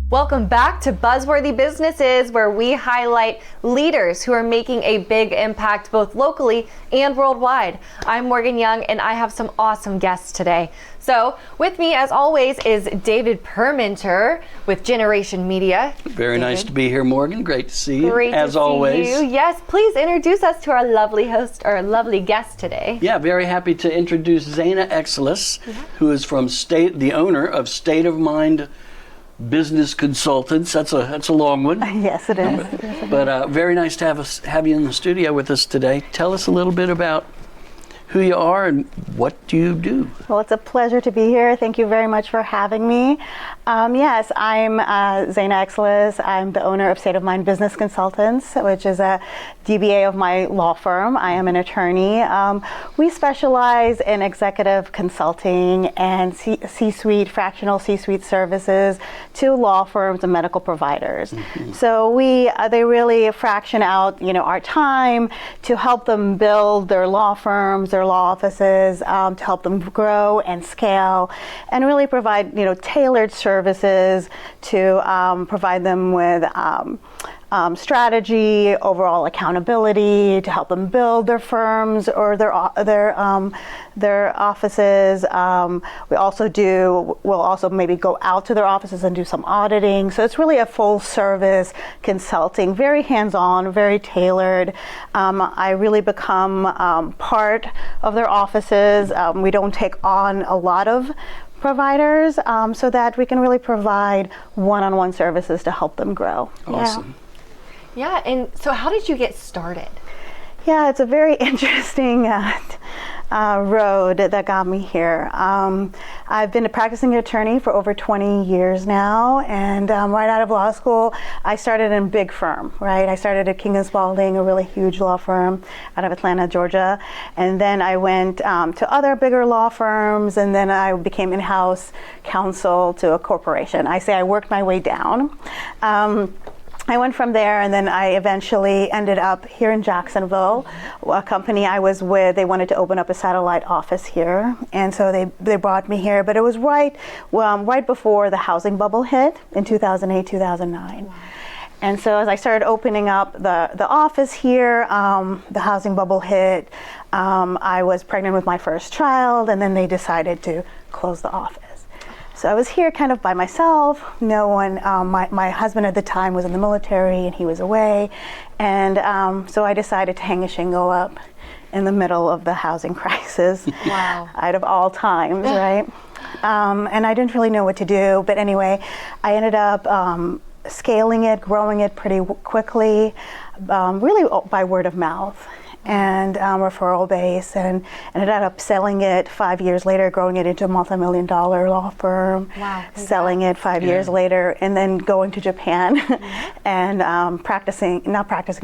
Welcome back to Buzzworthy Businesses, where we highlight leaders who are making a big impact both locally and worldwide. I'm Morgan Yonge, and I have some awesome guests today. So with me, as always, is David Permenter with Generation Media. Very David. nice to be here, Morgan. Great to see you, Great as to always. See you. Yes, please introduce us to our lovely host, our lovely guest today. Yeah, very happy to introduce Zeina Exilus, who is from the owner of State of Mind Business Consultants. That's a long one. Yes, it is. But very nice to have you in the studio with us today. Tell us a little bit about who you are and what do you do. Well, it's a pleasure to be here. Thank you very much for having me. Yes, I'm Zeina Exilus. I'm the owner of State of Mind Business Consultants, which is a DBA of my law firm. I am an attorney. We specialize in executive consulting and C-suite, fractional C-suite services to law firms and medical providers. Mm-hmm. So they really fraction out, our time to help them build their law firms, their law offices, to help them grow and scale, and really provide, tailored services to provide them with strategy, overall accountability, to help them build their firms or their offices. We'll also maybe go out to their offices and do some auditing. So it's really a full service consulting, very hands-on, very tailored. I really become part of their offices. We don't take on a lot of providers, so that we can really provide one-on-one services to help them grow. Awesome. Yeah, and so how did you get started? Yeah, it's a very interesting road that got me here. I've been a practicing attorney for over 20 years now, and right out of law school, I started in a big firm, right? I started at King & Spalding, a really huge law firm out of Atlanta, Georgia, and then I went to other bigger law firms, and then I became in-house counsel to a corporation. I say I worked my way down. I went from there, and then I eventually ended up here in Jacksonville. A company I was with, they wanted to open up a satellite office here, and so they brought me here. But it was right before the housing bubble hit in 2008, 2009. Wow. And so as I started opening up the office here, the housing bubble hit. I was pregnant with my first child, and then they decided to close the office. So I was here kind of by myself. No one, my husband at the time was in the military and he was away. And so I decided to hang a shingle up in the middle of the housing crisis. Wow. Out of all times, right? And I didn't really know what to do. But anyway, I ended up scaling it, growing it pretty quickly, really by word of mouth and referral base, and ended up selling it 5 years later, growing it into a multi-million-dollar law firm. Wow. Selling it 5 years later, and then going to Japan and not practicing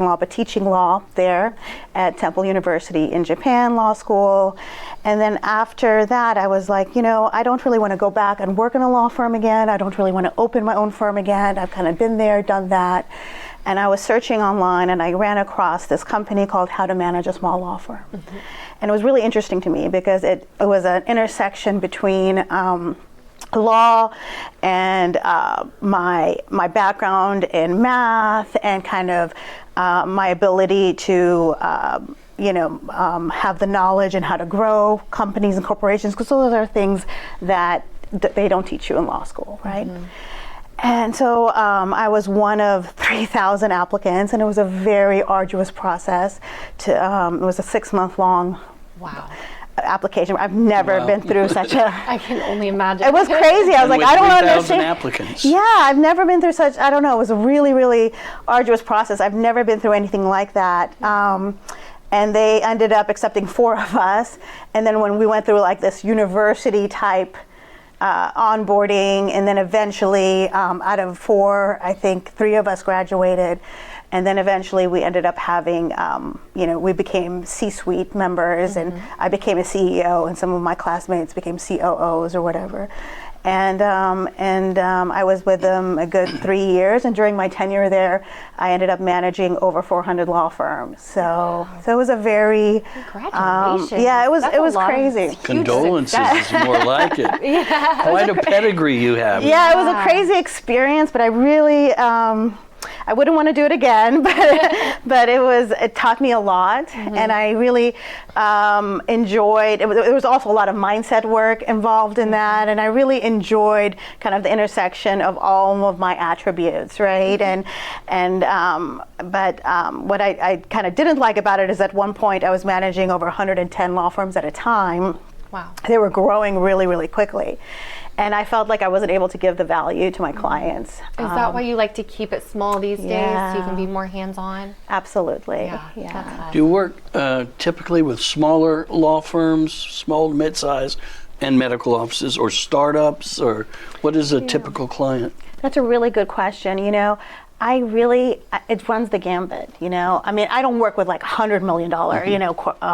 law, but teaching law there at Temple University in Japan Law School. And then after that, I was like, I don't really want to go back and work in a law firm again. I don't really want to open my own firm again. I've kind of been there, done that. And I was searching online, and I ran across this company called How to Manage a Small Law Firm. Mm-hmm. And it was really interesting to me because it was an intersection between law and my background in math and kind of my ability to have the knowledge and how to grow companies and corporations, because those are things that they don't teach you in law school, right? Mm-hmm. And so I was one of 3,000 applicants, and it was a very arduous process. It was a 6-month-long application. I've never been through such a... I can only imagine. It was crazy. I was like, I don't understand. Applicants. Yeah, I've never been through such, I don't know, it was a really, really arduous process. I've never been through anything like that. And they ended up accepting 4 of us. And then when we went through like this university type onboarding, and then eventually out of 4, I think 3 of us graduated, and then eventually we ended up having, we became C-suite members, and I became a CEO, and some of my classmates became COOs or whatever. I was with them a good 3 years, and during my tenure there, I ended up managing over 400 law firms. So it was a very Congratulations. yeah, it was That's a lot of crazy. huge Condolences success. is more like it. Quite a pedigree you have. Yeah, it was a crazy experience, but I really, I wouldn't want to do it again, but it taught me a lot, and I really enjoyed, there was also a lot of mindset work involved in that, and I really enjoyed kind of the intersection of all of my attributes, right? But what I kind of didn't like about it is at one point I was managing over 110 law firms at a time. Wow. They were growing really, really quickly. And I felt like I wasn't able to give the value to my clients. Is that why you like to keep it small these days, so you can be more hands-on? Absolutely. Yeah. That's awesome. Do you work typically with smaller law firms, small to mid-size, and medical offices, or startups, or what is a typical client? That's a really good question. It runs the gambit, I mean, I don't work with like $100 million,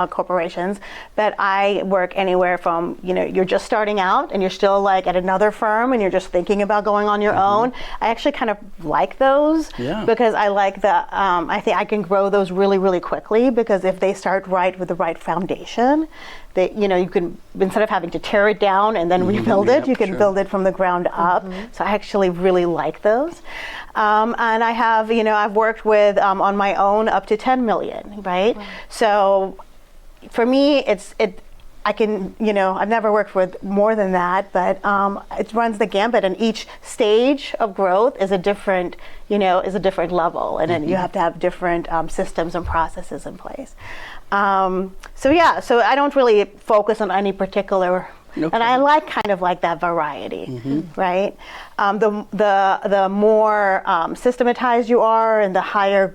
corporations, but I work anywhere from, you're just starting out and you're still like at another firm and you're just thinking about going on your own. I actually kind of like those because I like I think I can grow those really, really quickly, because if they start right with the right foundation, you can, instead of having to tear it down and then rebuild it, you can build it from the ground up. So I actually really like those. And I have, I've worked with on my own up to 10 million, right? Wow. So for me, I can, I've never worked with more than that, but it runs the gambit, and each stage of growth is a different, is a different level, and then you have to have different systems and processes in place. So I don't really focus on any particular. Okay. And I like kind of like that variety, right? The more systematized you are and the higher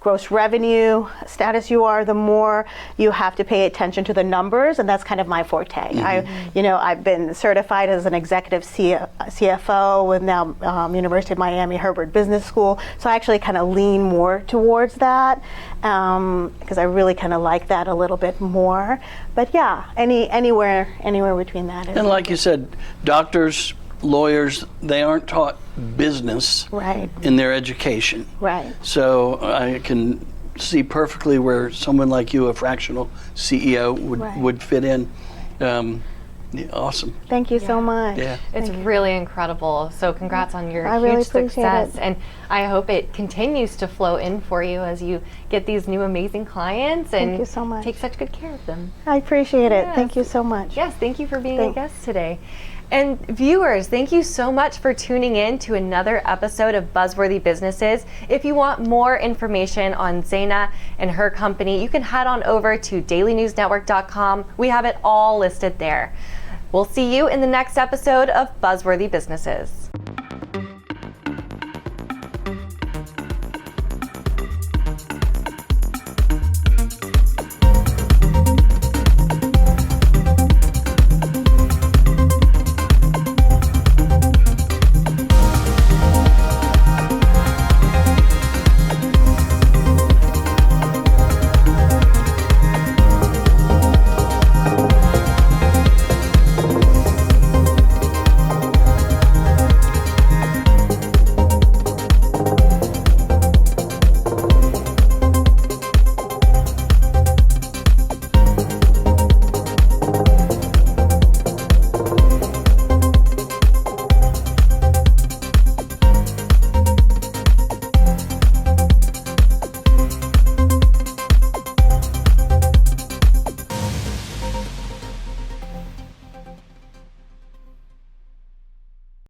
gross revenue status you are, the more you have to pay attention to the numbers, and that's kind of my forte. I've been certified as an executive CFO with now University of Miami Herbert Business School, so I actually kind of lean more towards that because I really kind of like that a little bit more. But yeah, anywhere between that. And like you said, doctors, lawyers, they aren't taught business in their education. Right. So I can see perfectly where someone like you, a fractional CEO, would fit in. Awesome. Thank you so much. Yeah. It's really incredible. So congrats on your really huge success. it. And I hope it continues to flow in for you as you get these new amazing clients and Thank you so much. take such good care of them. I appreciate it. Yes. Thank you so much. Yes, thank you for being a guest today. And viewers, thank you so much for tuning in to another episode of Buzzworthy Businesses. If you want more information on Zeina and her company, you can head on over to dailynewsnetwork.com. We have it all listed there. We'll see you in the next episode of Buzzworthy Businesses.